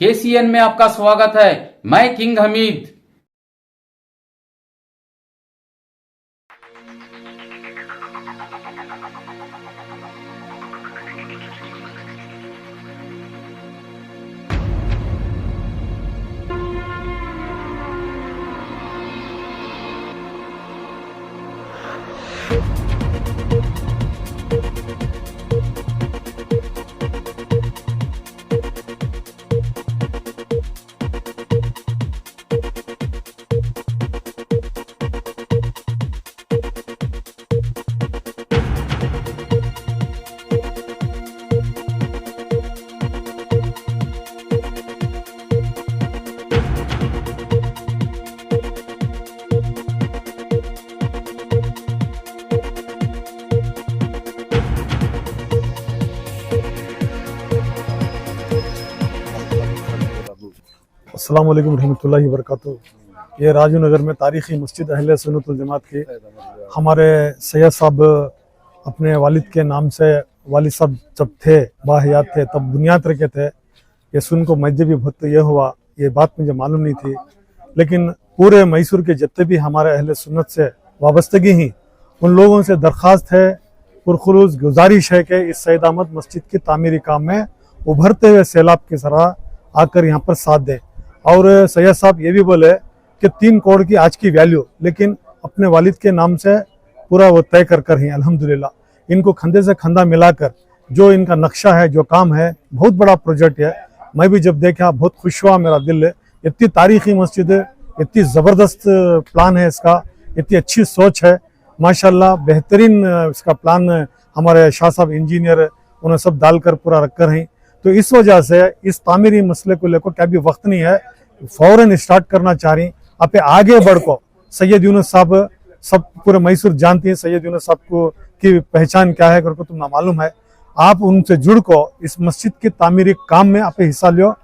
KCN में आपका स्वागत है। मैं किंग हमीद। अस्सलाम वालेकुम रहमतुल्लाहि व बरकातुहू। ये राजू नगर में तारीख़ी मस्जिद अहले सुन्नत वल जमात के हमारे सैयद साहब अपने वालिद के नाम से, वालिद साहब जब थे बाहयात थे तब बुनियाद रखे थे। ये सुन को मस्जिद भी बहुत ये हुआ, ये बात मुझे मालूम नहीं थी, लेकिन पूरे मैसूर के जितने भी हमारे अहले सुन्नत से वाबस्तगी ही उन लोगों से दरख्वास्त है, पुरखुलूस गुजारिश है कि इस सैयद अहमद मस्जिद की तामीरी काम में उभरते हुए सैलाब की तरह आकर यहाँ पर साथ दें। और सैयद साहब ये भी बोले कि 3 करोड़ की आज की वैल्यू, लेकिन अपने वालिद के नाम से पूरा वो तय कर ही अल्हम्दुलिल्लाह इनको खंदे से खंदा मिलाकर जो इनका नक्शा है, जो काम है, बहुत बड़ा प्रोजेक्ट है। मैं भी जब देखा बहुत खुश हुआ, मेरा दिल इतनी तारीखी मस्जिद है, इतनी ज़बरदस्त प्लान है इसका, इतनी अच्छी सोच है माशाल्लाह। बेहतरीन इसका प्लान हमारे शाह साहब इंजीनियर उन्हें सब डालकर पूरा रख कर हैं। तो इस वजह से इस तामीरी मसले को लेकर क्या भी वक्त नहीं है, फौरन स्टार्ट करना चाह रही। आप आगे बढ़ को सैयद यूनुस साहब सब पूरे मैसूर जानती हैं सैयद यूनुस साहब को की पहचान क्या है करके तुम ना मालूम है। आप उनसे जुड़ को इस मस्जिद के तामीरी काम में आप हिस्सा लो,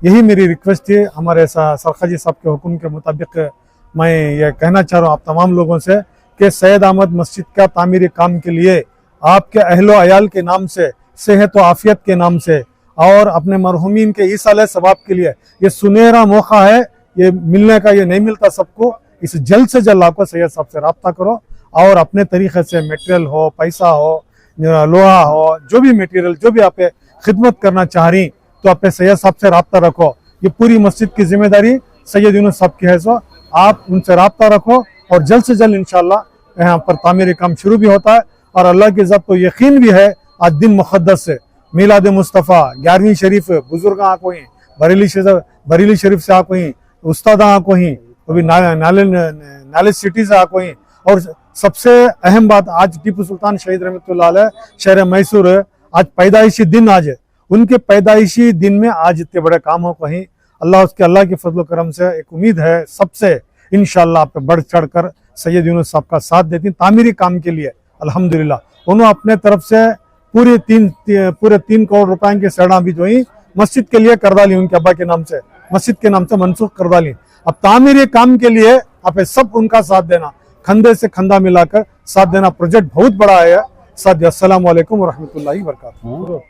यही मेरी रिक्वेस्ट थी। हमारे सरखाजी साहब के हुक्म के मुताबिक मैं ये कहना चाह रहा हूँ आप तमाम लोगों से कि सैयद अहमद मस्जिद का तामीरी काम के लिए आपके अहलो अयाल के नाम से, सेहत व आफियत के नाम से और अपने मरहुमीन के ईसाले सवाब के लिए ये सुनहरा मौका है, ये मिलने का, ये नहीं मिलता सबको। इस जल्द से जल्द आपको सैयद साहब से रब्ता करो और अपने तरीके से मटेरियल हो, पैसा हो, लोहा हो, जो भी मटेरियल, जो भी आप खिदमत करना चाह रही तो आप सैयद साहब से रब्ता रखो। ये पूरी मस्जिद की जिम्मेदारी सैयद यूनुस साहब की है, सो आप उनसे रब्ता रखो और जल्द से जल्द इंशाल्लाह यहाँ पर तामीरी काम शुरू भी होता है। और अल्लाह की इज़्ज़त को यकीन भी है, आज दिन मुक़द्दस से मिलाद मुस्तफ़ा 11वीं शरीफ बुजुर्ग आको ही बरेली शरीफ से आको ही उस्ताद आको ही अभी नॉलेज सिटी से आको ही। और सबसे अहम बात, आज टीपू सुल्तान शहीद रहमतुल्लाह अलैह शहर मैसूर आज पैदाइशी दिन, आज उनके पैदाइशी दिन में आज इतने बड़े काम हो कहीं अल्लाह के फजल करम से एक उम्मीद है सबसे इंशाअल्लाह आप बढ़ चढ़ कर सैयद यूनुस साहब का साथ देती तामीरी काम के लिए। अल्हम्दुलिल्लाह उन्होंने अपने तरफ से पूरे 3 करोड़ रुपए की सड़ा भी जो ही मस्जिद के लिए कर डाली, उनके अब्बा के नाम से मस्जिद के नाम से मनसूख कर डाली। अब तामीरी काम के लिए आप सब उनका साथ देना, खंदे से खंदा मिलाकर साथ देना। प्रोजेक्ट बहुत बड़ा है साथ। अस्सलाम वालेकुम व रहमतुल्लाहि व बरकातुहू।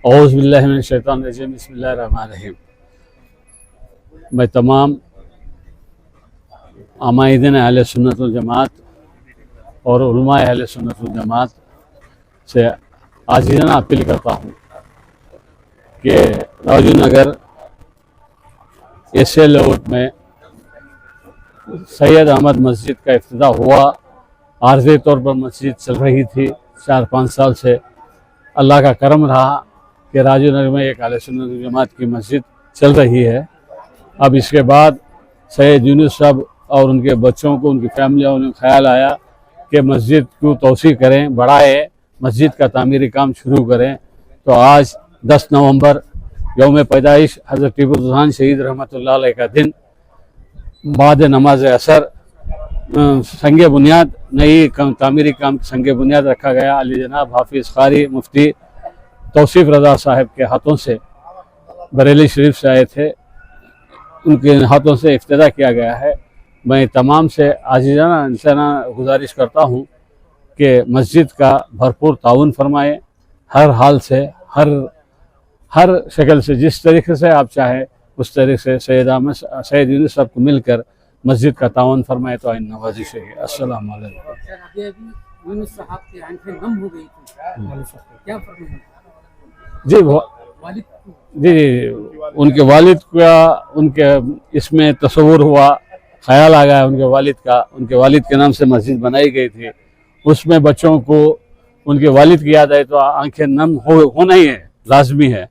औज़ु बिल्लाहि मिनश शैतानिर रजीम, बिस्मिल्लाहिर रहमानिर रहीम। मैं तमाम आमाइदीन अहले सुन्नत वल जमात और उलमा अहले सुन्नत वल जमात से आजीज़ाना अपील करता हूँ कि राजू नगर एशिया लेआउट में सैयद अहमद मस्जिद का इफ्तिताह हुआ। आर्ज़ी तौर पर मस्जिद चल रही थी 4-5 साल से। अल्लाह का करम रहा कि राजू नगर में एक अहले सुन्नत वल जमात की मस्जिद चल रही है। अब इसके बाद सैयद यूनुस साहब और उनके बच्चों को, उनकी फैमिली और उन्हें ख्याल आया कि मस्जिद को तौसी करें, बढ़ाएं, मस्जिद का तामीरी काम शुरू करें। तो आज 10 नवंबर यौम पैदाइश हज़रत टीपू सुल्तान शहीद रहमतुल्लाह अलैह का दिन, बाद नमाज असर संगे बुनियाद नई तामीरी काम संगे बुनियाद रखा गया। अली जनाब हाफिज़ कारी मुफ्ती तौसीफ़ रज़ा साहब के हाथों से बरेली शरीफ से आए थे, उनके हाथों से इफ्तिताह किया गया है। मैं तमाम से आजीज़ाना इंसाना गुजारिश करता हूँ कि मस्जिद का भरपूर ताउन फरमाएँ, हर हाल से, हर हर शक्ल से जिस तरीके से आप चाहे उस तरीके से सैयद यूनुस साहब को मिलकर मस्जिद का तावन फरमाए तो आइन नवाजी से। अस्सलाम वालेकुम। अभी यूनुस साहब की आंखें नम हो गई थी, क्या फरमाएंगे? जी वालिद जी उनके वालिद का उनके इसमें तस्वुर हुआ, ख्याल आ गया उनके वालिद के नाम से मस्जिद बनाई गई थी। उसमें बच्चों को उनके वालिद की याद आए तो आंखें नम होना ही है, लाजमी है।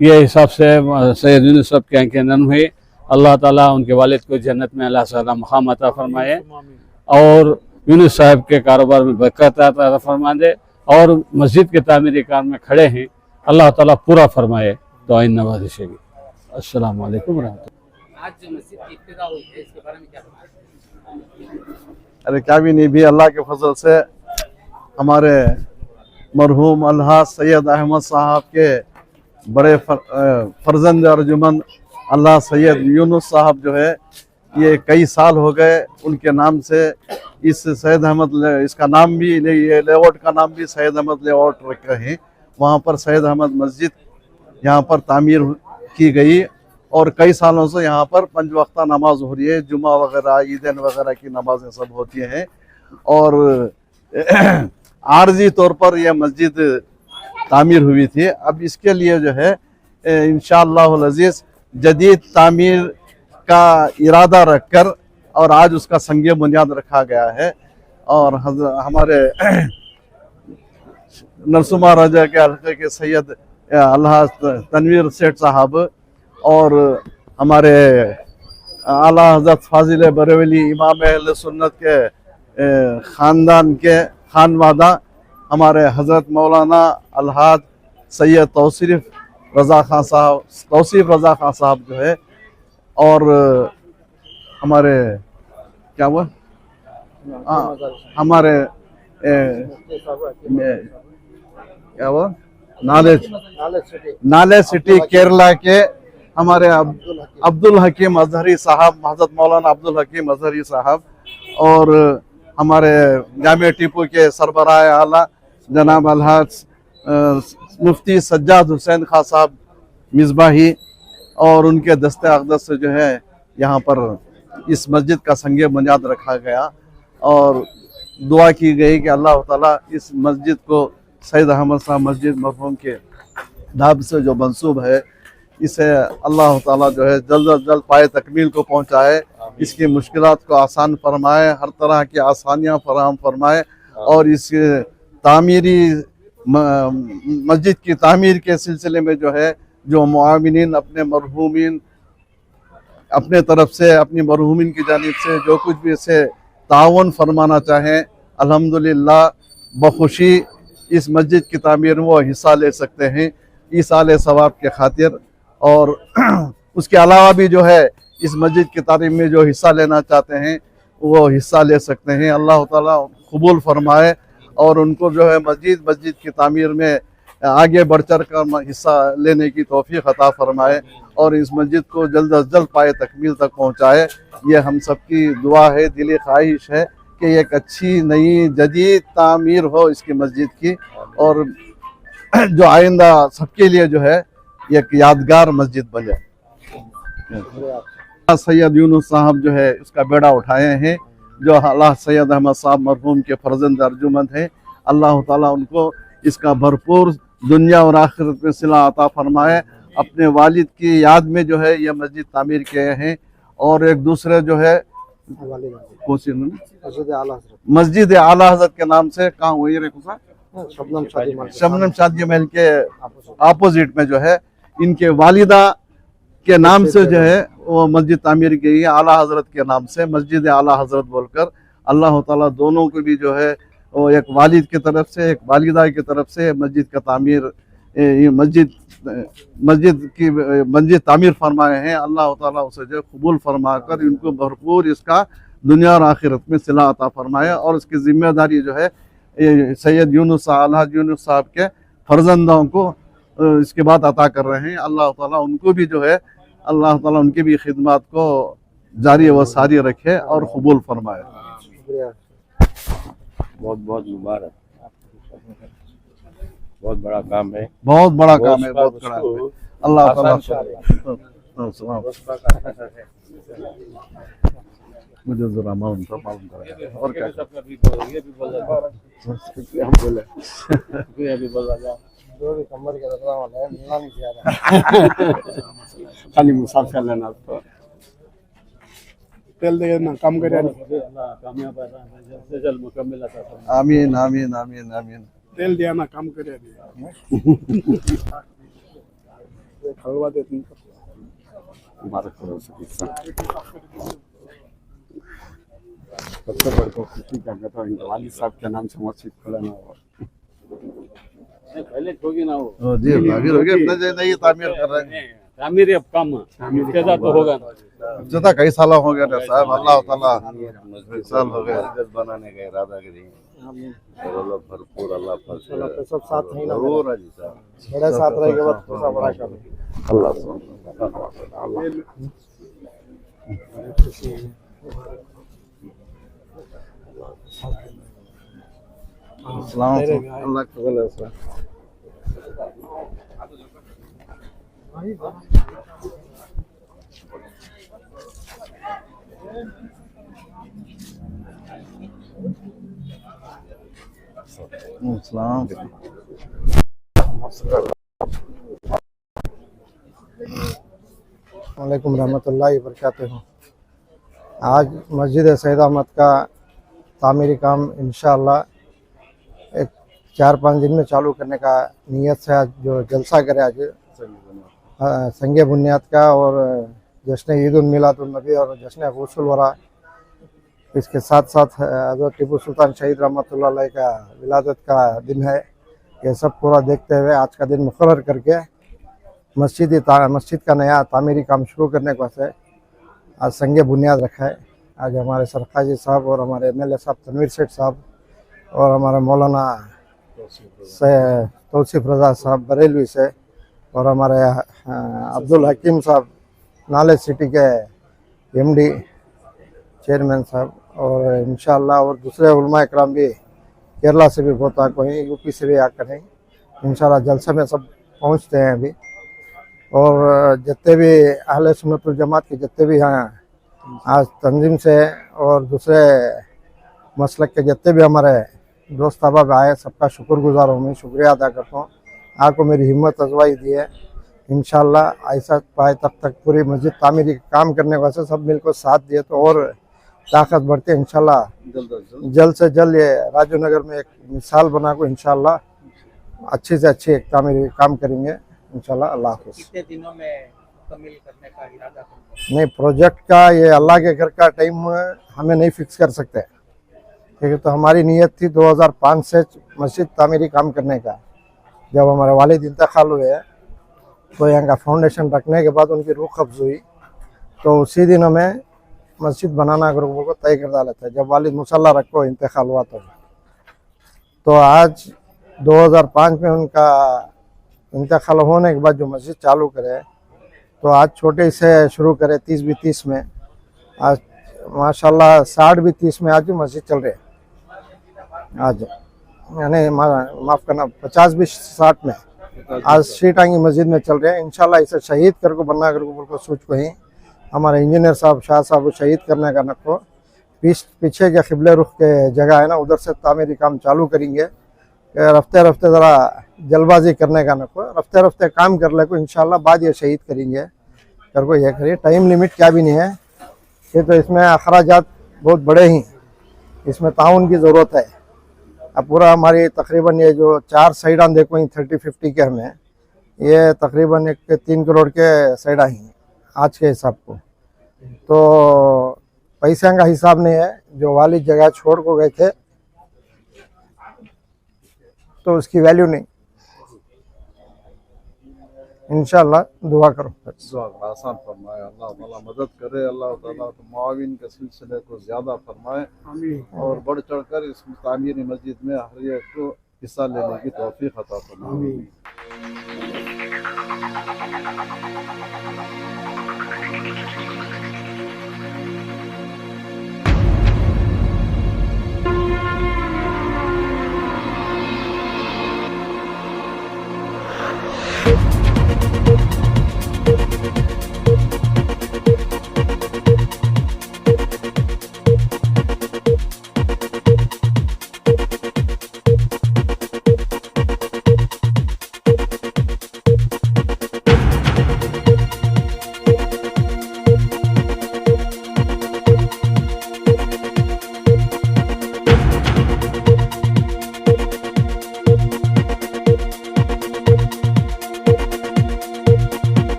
ये हिसाब से सैयद यूनुस साहब की आंखें नम हुई। अल्लाह ताला उनके वालिद को जन्नत में अल्लाह ताला मकाम अता फरमाए और यूनुस साहब के कारोबार में बरकत अता फरमा दे और मस्जिद के तामीरी काम में खड़े हैं, अल्लाह ताला पूरा फरमाए तो आइन नवाजी से भी। अस्सलाम वालेकुम व रहमतुल्लाह। आज जो मस्जिद की इब्तिदा हुई है इसके बारे में क्या बताएं? अरे क्या भी नहीं भी अल्लाह के फजल से हमारे मरहूम अल्हाज सैयद अहमद साहब के बड़े फर्जंद अर्जुमन अल्लाह सैयद यूनुस साहब जो है ये कई साल हो गए उनके नाम से इस सैयद अहमद इसका नाम भी ये लेआउट का नाम भी सैयद अहमद लेआउट रखे हैं। वहाँ पर सैयद अहमद मस्जिद यहाँ पर तामीर की गई और कई सालों से यहाँ पर 5 वक्ता नमाज हो रही है, जुमा वगैरह ईदैन वगैरह की नमाजें सब होती हैं और आर्जी तौर पर यह मस्जिद तामीर हुई थी। अब इसके लिए जो है इंशाअल्लाह अज़ीज़ जदीद तामीर का इरादा रखकर और आज उसका संगे बुनियाद रखा गया है और हमारे नरसुमा राजा के हल्के के सैयद अल्लाह तनवीर सेठ साहब और हमारे आला हज़रत फाजिल बरेवली इमाम अहले सुन्नत के ख़ानदान के खानवादा हमारे हज़रत मौलाना अलहाज सैयद तौसीफ रज़ा खान साहब जो है और हमारे क्या हुआ हमारे क्या हुआ नाले सिटी केरला के हमारे अब्दुल हकीम अजहरी साहब, हज़रत मौलाना अब्दुल हकीम अजहरी साहब और हमारे जामिया टीपू के सरबराह आला जनाब अलहाज मुफ्ती सज्जाद हुसैन खां साहब मिसबाही और उनके दस्ते अक़दस से जो है यहाँ पर इस मस्जिद का संगे बुनियाद रखा गया और दुआ की गई कि अल्लाह ताला इस मस्जिद को सैयद अहमद साहब मस्जिद मरहूम के नाम से जो मंसूब है इसे अल्लाह ताला जो है जल्द अज जल्द पाए तकमील को पहुँचाए, इसकी मुश्किलात को आसान फरमाए, हर तरह की आसानियाँ फराहम फरमाए और इस तामीरी मस्जिद की तामीर के सिलसिले में जो है जो मुआविनीन अपने मरहूमिन अपने तरफ से अपनी मरहूमिन की जानिब से जो कुछ भी इसे तावन फरमाना चाहें अल्हम्दुलिल्लाह बखुशी इस मस्जिद की तामीर में वो हिस्सा ले सकते हैं ईसाल सवाब के खातिर और उसके अलावा भी जो है इस मस्जिद की तामीर में जो हिस्सा लेना चाहते हैं वो हिस्सा ले सकते हैं। अल्लाह ताला कबूल फरमाए और उनको जो है मस्जिद की तामीर में आगे बढ़ चढ़ कर हिस्सा लेने की तौफीक अता फरमाए और इस मस्जिद को जल्द अज जल्द पाए तकमील तक पहुँचाए। ये हम सबकी दुआ है, दिली ख्वाहिश है कि एक अच्छी नई जदीद तामीर हो इसकी मस्जिद की और जो आइंदा सबके लिए जो है एक यादगार मस्जिद बन जाए। सैयद यूनुस साहब जो है उसका बेड़ा उठाए हैं जो अल्लाह सैयद अहमद साहब मरहूम के फर्जंद अर्जुमंद हैं। अल्लाह ताला उनको इसका भरपूर दुनिया और आखिरत में सिला अता फरमाए। अपने वालिद की याद में जो है यह मस्जिद तामीर किए हैं और एक दूसरे जो है मस्जिद आला हज़रत के नाम से कहाँ हुई रे शबनम शादी महल के अपोजिट में जो है इनके वालिदा के नाम से जो है वो मस्जिद तामीर की गई आला हज़रत के नाम से मस्जिद आला हज़रत बोलकर। अल्लाह ताला दोनों को भी जो है वो एक वालिद की तरफ से एक वालिदा की तरफ से मस्जिद का तामीर मस्जिद तामीर फरमाए हैं। अल्लाह ताला उसे जो कबूल फरमा कर इनको भरपूर इसका दुनिया और आखिरत में सिला अता फरमाए और इसकी जिम्मेदारी जो है सैयद यूनुस साहब के फर्जंदों को इसके बाद अता कर रहे हैं। अल्लाह ताला उनको भी जो है अल्लाह ताला उनकी भी खिदमत को जारी व सारी रखे और कबूल फरमाए। बहुत बहुत मुबारक, बहुत बड़ा काम है, बहुत बड़ा काम है, बहुत बड़ा। अल्लाह ताला मुझे जरा मालूम करें और क्या ये भी बोला हम बोले ये भी बोला जो भी कमर के रखना वाला है मिलना नहीं ज्यादा खाली मुसाफिर लेना तो तेल दे ना काम करे अल्लाह कामयाब जल्द से जल्द मुकम्मल अता फरमाए। आमीन आमीन आमीन आमीन तेल दिया ना काम करे खलवा देते मुबारक करो सबसे बड़ी खुशी का तो इनके वालिद साहब के नाम से मस्जिद खुलाना हो पहले होगी ना वो जी तामीर हो गया अपने नहीं तामीर कर रहे हैं तामीर अब कम इसके तो होगा ना जता कई साल हो गया साहब अल्लाह ताला साल हो गया बनाने का इरादा करें और भरपूर अल्लाह पर सब साथ नहीं ना जरूर है जी साहब बड़े साथ रहेगा बस पूरा बड़ा काम अल्लाह अस्सलाम अल्लाह का भला है अस्सलाम वालेकुम रहमतुल्लाहि व बरकातहू। आज मस्जिद सैयद अहमद का तामीरी काम इंशाअल्लाह एक 4-5 दिन में चालू करने का नीयत से आज जो जलसा करे आज संगे बुनियाद का और जश्न ईद उल मिलादुन नबी और जश्न गुस्ल वरा इसके साथ साथ हज़रत टीपू सुल्तान शहीद रहमतुल्लाह अलैह का विलादत का दिन है। ये सब पूरा देखते हुए आज का दिन मुकर्रर करके मस्जिद का नया तामीरी काम शुरू करने को से आज संगे बुनियाद रखा है। आज हमारे सरकाजी साहब और हमारे MLA साहब तनवीर सेठ साहब और हमारे मौलाना तौसीफ रज़ा साहब बरेलवी से और हमारे अब्दुल हकीम साहब नॉलेज सिटी के MD चेयरमैन साहब और इंशाअल्लाह और दूसरे उलमा इकराम भी केरला से भी बहुत आकर हैं, UP से भी आकर हैं। इंशाअल्लाह जलसे में सब पहुंचते हैं अभी। और जितने भी अहले सुन्नत वल जमात के जितने भी हैं आज तंजीम से और दूसरे मसलक के जितने भी हमारे दोस्त अहबाब आए सबका शुक्रगुजार हूँ, मैं शुक्रिया अदा करता हूँ। आपको मेरी हिम्मत अजवाई दी है। इंशाअल्लाह ऐसा पाए तब तक पूरी मस्जिद तामीरी काम करने के वास्ते सब मिलकर साथ दिए तो और ताकत बढ़ती है। इंशाअल्लाह जल्द से जल्द ये राजू नगर में एक मिसाल बना को इंशाअल्लाह अच्छी से अच्छी एक तामीरी काम करेंगे इंशाअल्लाह। अल्लाह हाफ़िज़। कितने दिनों में मुकम्मल करने का इरादा है? नहीं, प्रोजेक्ट का ये अल्लाह के घर का टाइम हमें नहीं फिक्स कर सकते, ठीक है। तो हमारी नीयत थी 2005 से मस्जिद तामीरी काम करने का। जब हमारे वालिद इंतकाल हुए तो यहाँ का फाउंडेशन रखने के बाद उनकी रूह कब्ज़ हुई तो उसी दिन हमें मस्जिद बनाना ग्रुपों को तय कर डाला था। जब वालिद मुसल्ला रखो इंतकाल हुआ तो आज 2005 में उनका इंतकाल होने के बाद जो मस्जिद चालू करे तो आज छोटे से शुरू करे 30-30 में। आज माशाल्लाह 60-30 में आज भी मस्जिद चल रही है। आज यानी माफ़ करना 50-60 में आज शीटांगी मस्जिद में चल रहे हैं। इंशाल्लाह इसे शहीद कर को बनना कर को सोच को ही हमारे इंजीनियर साहब शाह साहब को शहीद करने का नको पीछे के क़िबले रुख के जगह है ना उधर से तामीरी काम चालू करेंगे। रफ्ते रफ्ते ज़रा जल्दबाजी करने का नको रफ्ते रफ्ते काम कर ले को इंशाल्लाह बाद ये शहीद करेंगे कर को ये करिए। टाइम लिमिट क्या भी नहीं है ये तो इसमें अखराजात बहुत बड़े ही इसमें ताउन की ज़रूरत है। अब पूरा हमारी तकरीबन ये जो 4 साइडां देखो 30-50 के हमें ये तकरीबन 3 करोड़ के साइडां ही आज के हिसाब को। तो पैसे का हिसाब नहीं है, जो वालिद जगह छोड़ को गए थे तो उसकी वैल्यू नहीं। इंशाअल्लाह दुआ करो। आसान फरमाए, अल्लाह ताला मदद करे, अल्लाह ताला तो मुआविन के सिलसिले को ज़्यादा फरमाए और बढ़ चढ़कर इस तामीरी मस्जिद में हर एक को हिस्सा लेने की तौफीक अता फरमाए।